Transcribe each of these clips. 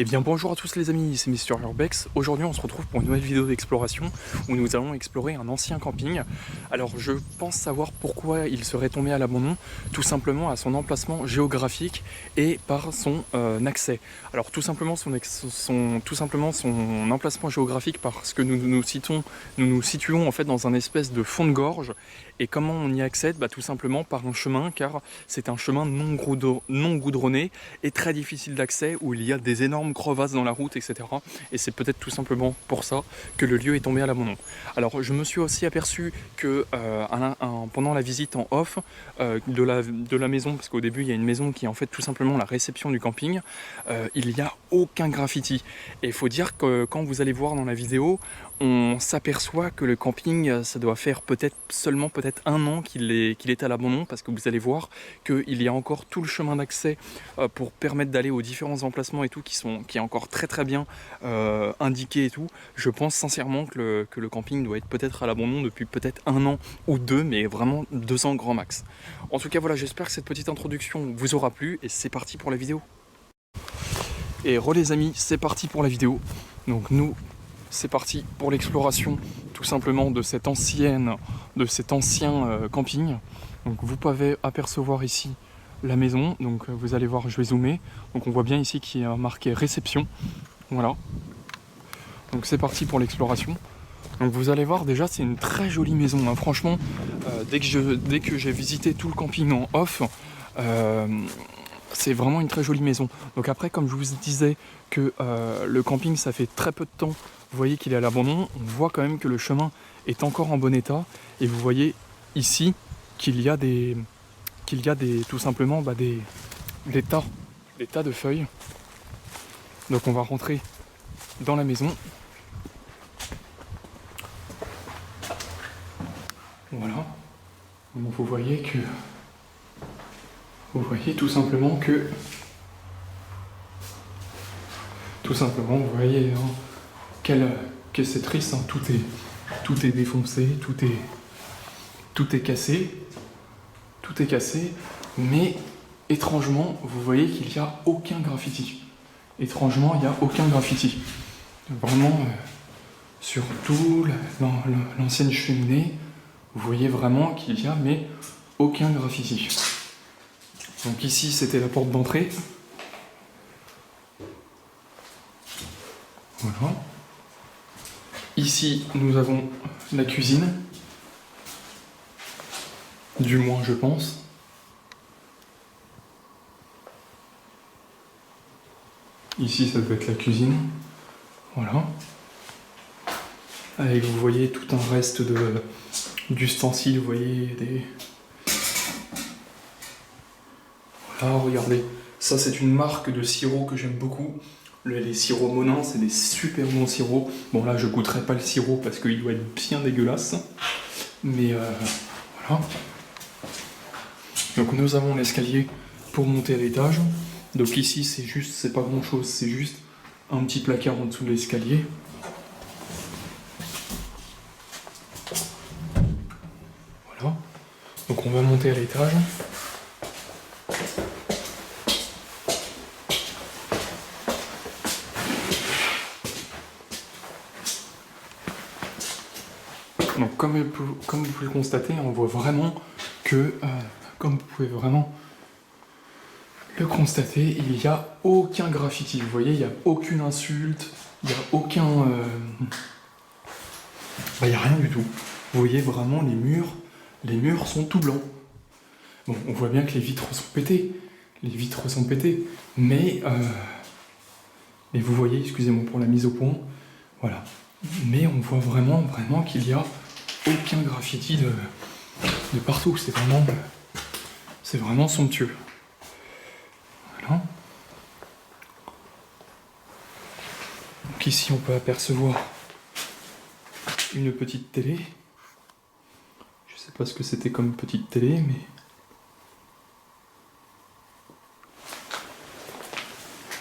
Eh bien bonjour à tous les amis, c'est Mister Urbex. Aujourd'hui on se retrouve pour une nouvelle vidéo d'exploration où nous allons explorer un ancien camping. Alors je pense savoir pourquoi il serait tombé à l'abandon, tout simplement à son emplacement géographique et par son accès. Alors tout simplement son emplacement géographique parce que nous nous situons en fait dans un espèce de fond de gorge. Et comment on y accède? Tout simplement par un chemin, car c'est un chemin non goudronné et très difficile d'accès où il y a des énormes crevasses dans la route, etc. Et c'est peut-être tout simplement pour ça que le lieu est tombé à l'abandon. Alors je me suis aussi aperçu que pendant la visite en off de la maison, parce qu'au début il y a une maison qui est en fait tout simplement la réception du camping, il n'y a aucun graffiti. Et il faut dire que quand vous allez voir dans la vidéo, on s'aperçoit que le camping, ça doit faire seulement un an qu'il est à l'abandon, parce que vous allez voir qu'il y a encore tout le chemin d'accès pour permettre d'aller aux différents emplacements et tout qui est encore très très bien indiqué et tout. Je pense sincèrement que le camping doit être peut-être à l'abandon depuis peut-être un an ou deux, mais vraiment 2 ans grand max. En tout cas voilà, j'espère que cette petite introduction vous aura plu et c'est parti pour la vidéo. Et les amis, c'est parti pour la vidéo. Donc nous, c'est parti pour l'exploration tout simplement de cet ancien camping. Donc vous pouvez apercevoir ici la maison, donc vous allez voir, je vais zoomer. Donc on voit bien ici qu'il y a marqué réception. Voilà. Donc c'est parti pour l'exploration. Donc vous allez voir, déjà c'est une très jolie maison, hein. Franchement, dès que j'ai visité tout le camping en off, c'est vraiment une très jolie maison. Donc après, comme je vous disais que le camping ça fait très peu de temps, vous voyez qu'il est à l'abandon, on voit quand même que le chemin est encore en bon état. Et vous voyez ici qu'il y a tout simplement des tas de feuilles. Donc on va rentrer dans la maison. Voilà. Donc vous voyez tout simplement que vous voyez hein, que c'est triste, hein, tout est défoncé, tout est cassé, mais étrangement vous voyez qu'il n'y a aucun graffiti. Étrangement il n'y a aucun graffiti. Vraiment sur tout l'ancienne cheminée, vous voyez vraiment qu'il y a mais aucun graffiti. Donc ici c'était la porte d'entrée. Voilà. Ici nous avons la cuisine. Du moins je pense. Ici ça doit être la cuisine. Voilà. Avec vous voyez tout un reste d'ustensiles, vous voyez des... Voilà, regardez. Ça c'est une marque de sirop que j'aime beaucoup. Les sirops Monin, c'est des super bons sirops. Bon là je goûterai pas le sirop parce qu'il doit être bien dégueulasse. Mais voilà. Donc nous avons l'escalier pour monter à l'étage. Donc ici c'est pas grand chose, c'est juste un petit placard en dessous de l'escalier. Voilà. Donc on va monter à l'étage. Donc comme vous pouvez le constater, on voit vraiment que, comme vous pouvez vraiment le constater, il n'y a aucun graffiti. Vous voyez, il n'y a aucune insulte, il n'y a aucun... il n'y a rien du tout. Vous voyez vraiment les murs sont tout blancs. Bon, on voit bien que les vitres sont pétées, mais vous voyez, excusez-moi pour la mise au point, voilà. Mais on voit vraiment qu'il y a aucun graffiti de partout. C'est vraiment somptueux. Voilà. Donc ici on peut apercevoir une petite télé. Je sais pas ce que c'était comme petite télé, mais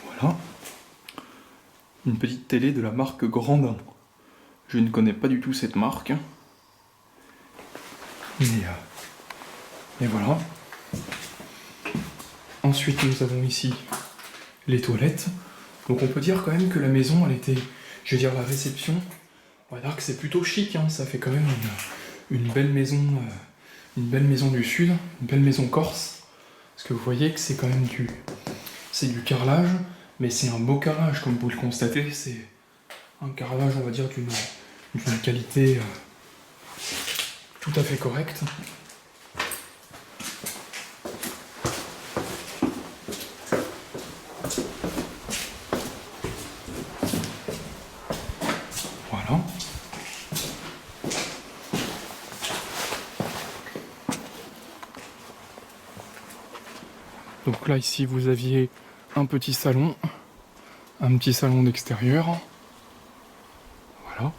voilà. Une petite télé de la marque Grandin. Je ne connais pas du tout cette marque. Mais voilà. Ensuite, nous avons ici les toilettes. Donc on peut dire quand même que la maison, elle était, je veux dire la réception, on va dire que c'est plutôt chic, hein. Ça fait quand même une belle maison du sud, une belle maison corse. Parce que vous voyez que c'est quand même c'est du carrelage, mais c'est un beau carrelage comme vous le constatez, c'est un carrelage on va dire d'une qualité tout à fait correcte. Voilà. Donc là ici vous aviez un petit salon d'extérieur. Voilà.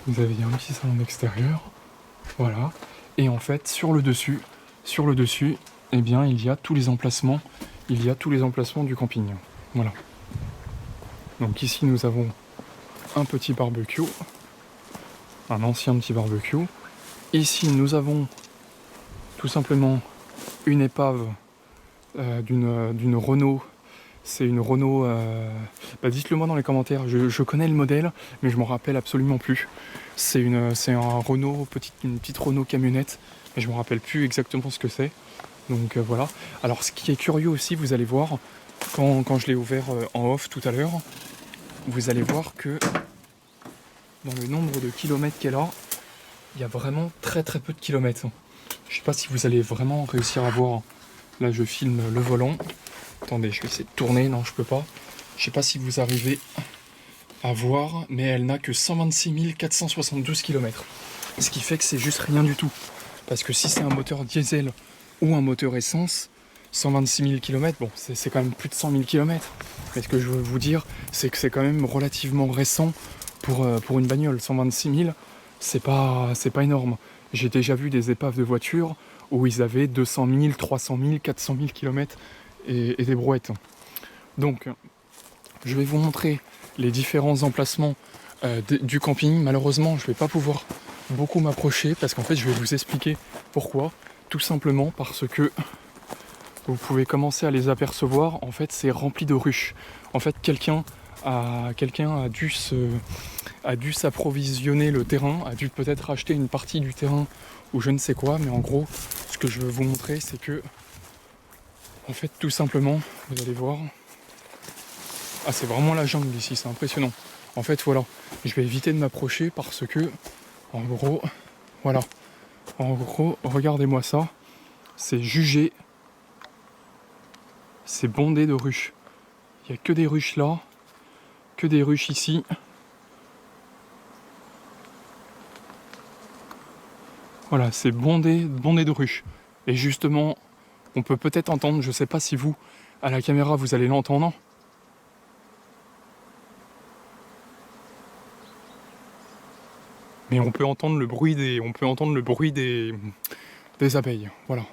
Vous avez un petit salon d'extérieur. Voilà. Et en fait sur le dessus, eh bien il y a tous les emplacements. Il y a tous les emplacements du camping. Voilà. Donc ici nous avons un petit barbecue. Un ancien petit barbecue. Ici nous avons tout simplement une épave d'une Renault. C'est une Renault. Dites-le moi dans les commentaires. Je connais le modèle, mais je m'en rappelle absolument plus. C'est un Renault, une petite Renault camionnette, mais je me rappelle plus exactement ce que c'est. Donc voilà. Alors ce qui est curieux aussi, vous allez voir, quand je l'ai ouvert en off tout à l'heure, vous allez voir que dans le nombre de kilomètres qu'elle a, il y a vraiment très très peu de kilomètres. Je sais pas si vous allez vraiment réussir à voir. Là je filme le volant. Attendez, je vais essayer de tourner. Non, je peux pas. Je sais pas si vous arrivez à voir, mais elle n'a que 126 472 km. Ce qui fait que c'est juste rien du tout. Parce que si c'est un moteur diesel ou un moteur essence, 126 000 km, bon, c'est quand même plus de 100 000 km. Mais ce que je veux vous dire, c'est que c'est quand même relativement récent pour une bagnole. 126 000, c'est pas énorme. J'ai déjà vu des épaves de voitures où ils avaient 200 000, 300 000, 400 000 km et des brouettes. Donc, je vais vous montrer les différents emplacements du camping. Malheureusement, je ne vais pas pouvoir beaucoup m'approcher parce qu'en fait, je vais vous expliquer pourquoi. Tout simplement parce que vous pouvez commencer à les apercevoir. En fait, c'est rempli de ruches. En fait, quelqu'un a dû s'approvisionner le terrain, a dû peut-être acheter une partie du terrain ou je ne sais quoi, mais en gros, ce que je veux vous montrer, c'est que, en fait, tout simplement, vous allez voir, c'est vraiment la jungle ici, c'est impressionnant. En fait, voilà, je vais éviter de m'approcher parce que, en gros, voilà, en gros, regardez-moi ça, c'est jugé, c'est bondé de ruches. Il n'y a que des ruches là, que des ruches ici. Voilà, c'est bondé de ruches. Et justement, on peut peut-être entendre, je sais pas si vous, à la caméra, vous allez l'entendre. Mais on peut entendre le bruit des abeilles. Voilà.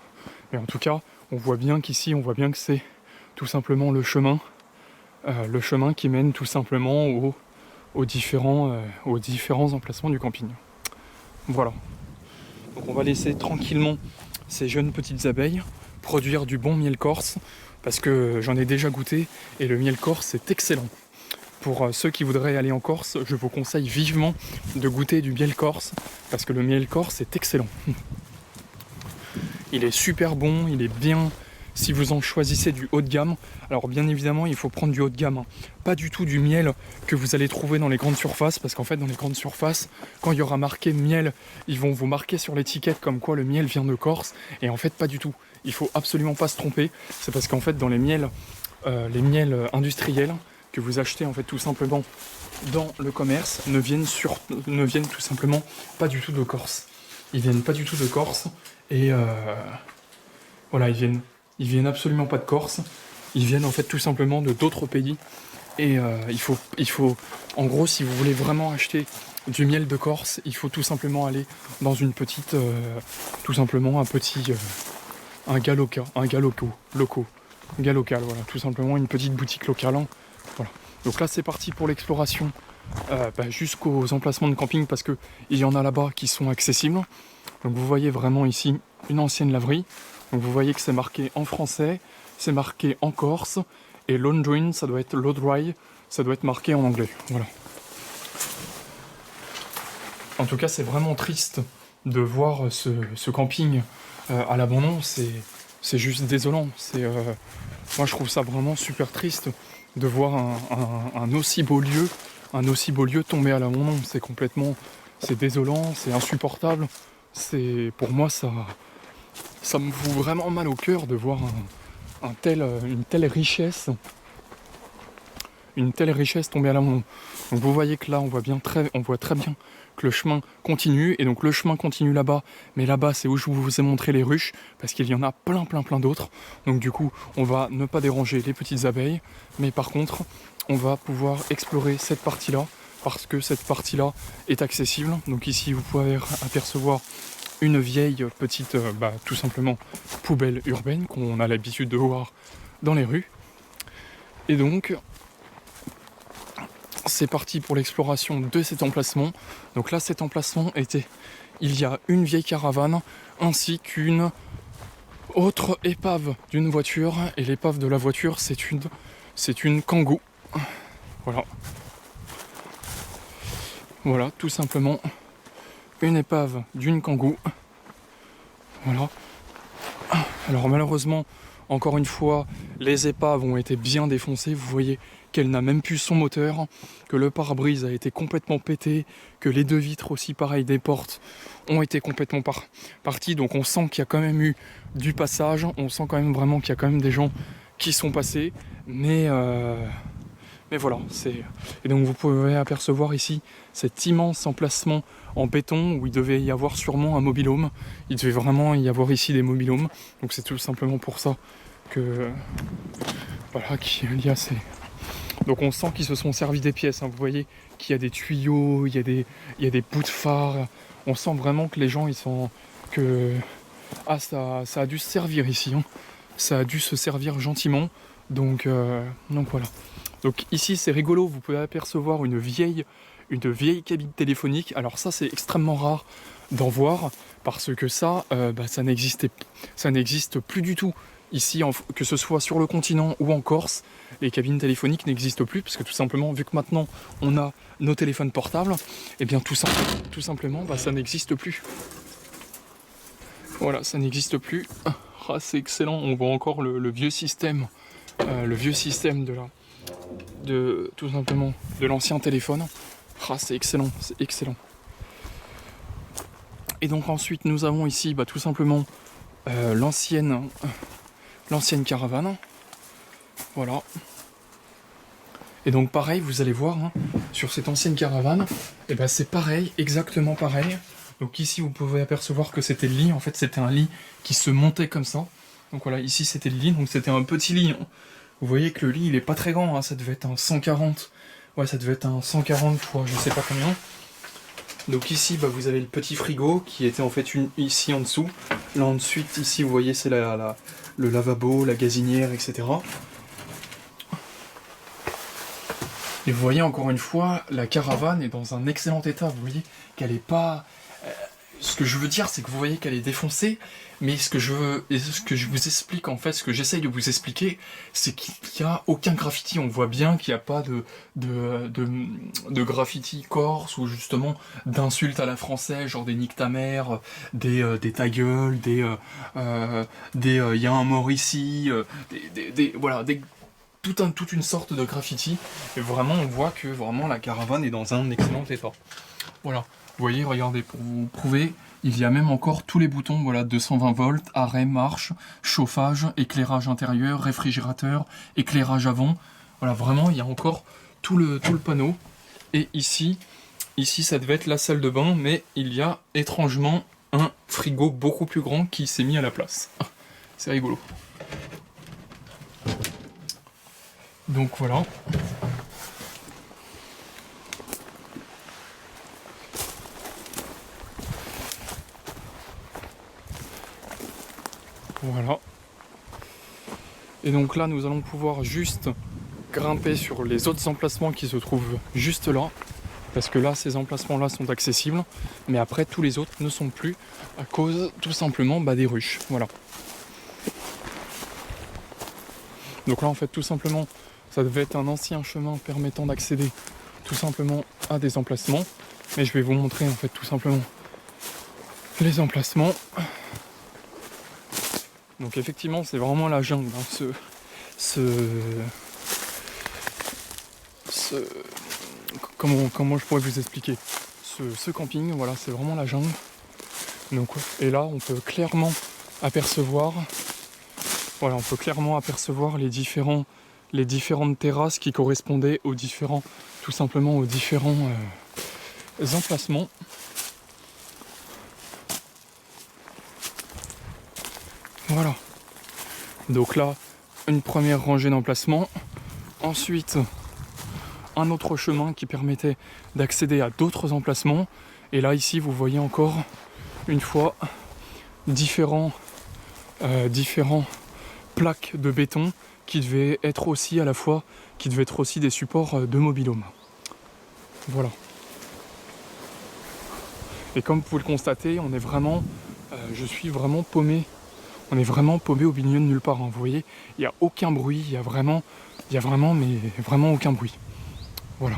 Mais en tout cas, on voit bien qu'ici, que c'est tout simplement le chemin qui mène tout simplement aux différents emplacements du camping. Voilà. Donc on va laisser tranquillement ces jeunes petites abeilles produire du bon miel corse, parce que j'en ai déjà goûté et le miel corse est excellent. Pour ceux qui voudraient aller en Corse, je vous conseille vivement de goûter du miel corse, parce que le miel corse est excellent. Il est super bon, il est bien. Si vous en choisissez du haut de gamme, alors bien évidemment il faut prendre du haut de gamme, hein. Pas du tout du miel que vous allez trouver dans les grandes surfaces, parce qu'en fait dans les grandes surfaces, quand il y aura marqué miel, ils vont vous marquer sur l'étiquette comme quoi le miel vient de Corse, et en fait pas du tout. Il faut absolument pas se tromper, c'est parce qu'en fait dans les miels industriels que vous achetez en fait tout simplement dans le commerce ne viennent tout simplement pas du tout de Corse. Ils viennent pas du tout de Corse, et voilà, ils viennent absolument pas de Corse, ils viennent en fait tout simplement de d'autres pays, et il faut, en gros, si vous voulez vraiment acheter du miel de Corse, il faut tout simplement aller dans une petite, un gars local, voilà, tout simplement une petite boutique locale, hein. Voilà. Donc là c'est parti pour l'exploration jusqu'aux emplacements de camping, parce que il y en a là-bas qui sont accessibles. Donc vous voyez vraiment ici une ancienne laverie. Donc vous voyez que c'est marqué en français, c'est marqué en corse, et Londrin, ça doit être Lodry, ça doit être marqué en anglais. Voilà. En tout cas, c'est vraiment triste de voir ce camping à l'abandon. C'est juste désolant. Moi, je trouve ça vraiment super triste de voir un aussi beau lieu tomber à l'abandon. C'est désolant, c'est insupportable. Pour moi, ça me fout vraiment mal au cœur de voir une telle richesse tomber à l'abandon. Donc vous voyez que là, on voit très bien que le chemin continue, et donc le chemin continue là-bas, mais là-bas c'est où je vous ai montré les ruches, parce qu'il y en a plein d'autres. Donc du coup, on va ne pas déranger les petites abeilles, mais par contre, on va pouvoir explorer cette partie-là, parce que cette partie-là est accessible. Donc ici, vous pouvez apercevoir une vieille petite, tout simplement, poubelle urbaine qu'on a l'habitude de voir dans les rues. Et donc, c'est parti pour l'exploration de cet emplacement. Donc là, cet emplacement il y a une vieille caravane ainsi qu'une autre épave d'une voiture. Et l'épave de la voiture, c'est une Kangoo. Voilà. Voilà, tout simplement une épave d'une Kangoo. Voilà. Alors malheureusement, encore une fois, les épaves ont été bien défoncées. Vous voyez qu'elle n'a même plus son moteur, que le pare-brise a été complètement pété, que les deux vitres aussi, pareil, des portes, ont été complètement parties. Donc on sent qu'il y a quand même eu du passage, on sent quand même vraiment qu'il y a quand même des gens qui sont passés, mais voilà. Et donc vous pouvez apercevoir ici cet immense emplacement en béton où il devait y avoir sûrement un mobil-home. Il devait vraiment y avoir ici des mobil-homes. Donc c'est tout simplement pour ça que voilà, qu'il y a ces... Donc on sent qu'ils se sont servis des pièces, hein. Vous voyez qu'il y a des tuyaux, il y a des bouts de phare. On sent vraiment que les gens, ils sont... ça a dû se servir ici, hein. Ça a dû se servir gentiment. Donc voilà. Donc ici c'est rigolo, vous pouvez apercevoir une vieille cabine téléphonique. Alors ça, c'est extrêmement rare d'en voir, parce que ça n'existe plus du tout. Ici, que ce soit sur le continent ou en Corse, les cabines téléphoniques n'existent plus, parce que tout simplement, vu que maintenant on a nos téléphones portables, et bien tout simplement, ça n'existe plus. Voilà, ça n'existe plus. Ah, c'est excellent, on voit encore le vieux système, tout simplement de l'ancien téléphone. Ah, c'est excellent, c'est excellent. Et donc ensuite, nous avons ici tout simplement l'ancienne caravane. Voilà. Et donc pareil, vous allez voir, hein, sur cette ancienne caravane, c'est pareil, exactement pareil. Donc ici, vous pouvez apercevoir que c'était le lit. En fait, c'était un lit qui se montait comme ça. Donc voilà, ici c'était le lit, donc c'était un petit lit, hein. Vous voyez que le lit, il est pas très grand, hein, ça devait être un 140. Ouais, ça devait être un 140 fois, je sais pas combien. Donc ici, vous avez le petit frigo qui était en fait ici en dessous. Là ensuite, ici, vous voyez, c'est le lavabo, la gazinière, etc. Et vous voyez encore une fois, la caravane est dans un excellent état. Vous voyez qu'elle est pas... Ce que je veux dire, c'est que vous voyez qu'elle est défoncée, mais ce que je vous explique, en fait, ce que j'essaye de vous expliquer, c'est qu'il n'y a aucun graffiti. On voit bien qu'il n'y a pas de graffiti corse, ou justement d'insultes à la française, genre des nique ta mère, des ta gueule, des y a un mort ici, voilà, toute une sorte de graffiti. Et vraiment, on voit que vraiment la caravane est dans un excellent état. Voilà. Vous voyez, regardez, pour vous prouver, il y a même encore tous les boutons, voilà, 220 volts, arrêt, marche, chauffage, éclairage intérieur, réfrigérateur, éclairage avant. Voilà, vraiment, il y a encore tout le panneau. Et ici, ça devait être la salle de bain, mais il y a étrangement un frigo beaucoup plus grand qui s'est mis à la place. C'est rigolo. Donc voilà. Voilà. Et donc là, nous allons pouvoir juste grimper sur les autres emplacements qui se trouvent juste là. Parce que là, ces emplacements-là sont accessibles. Mais après, tous les autres ne sont plus à cause, tout simplement, des ruches. Voilà. Donc là en fait tout simplement ça devait être un ancien chemin permettant d'accéder tout simplement à des emplacements. Mais je vais vous montrer en fait tout simplement les emplacements. Donc effectivement c'est vraiment la jungle, hein, comment je pourrais vous expliquer ce camping, voilà, c'est vraiment la jungle. Donc, et là on peut clairement apercevoir, voilà, on peut clairement apercevoir les différentes terrasses qui correspondaient aux différents, tout simplement aux différents emplacements. Voilà. Donc là, une première rangée d'emplacements. Ensuite, un autre chemin qui permettait d'accéder à d'autres emplacements. Et là, ici, vous voyez encore une fois différents plaques de béton qui devaient être aussi des supports de mobil-home. Voilà. Et comme vous pouvez le constater, on est vraiment, je suis vraiment paumé. On est vraiment paumé au milieu de nulle part. Hein. Vous voyez, il n'y a aucun bruit, il y a vraiment, mais vraiment aucun bruit. Voilà.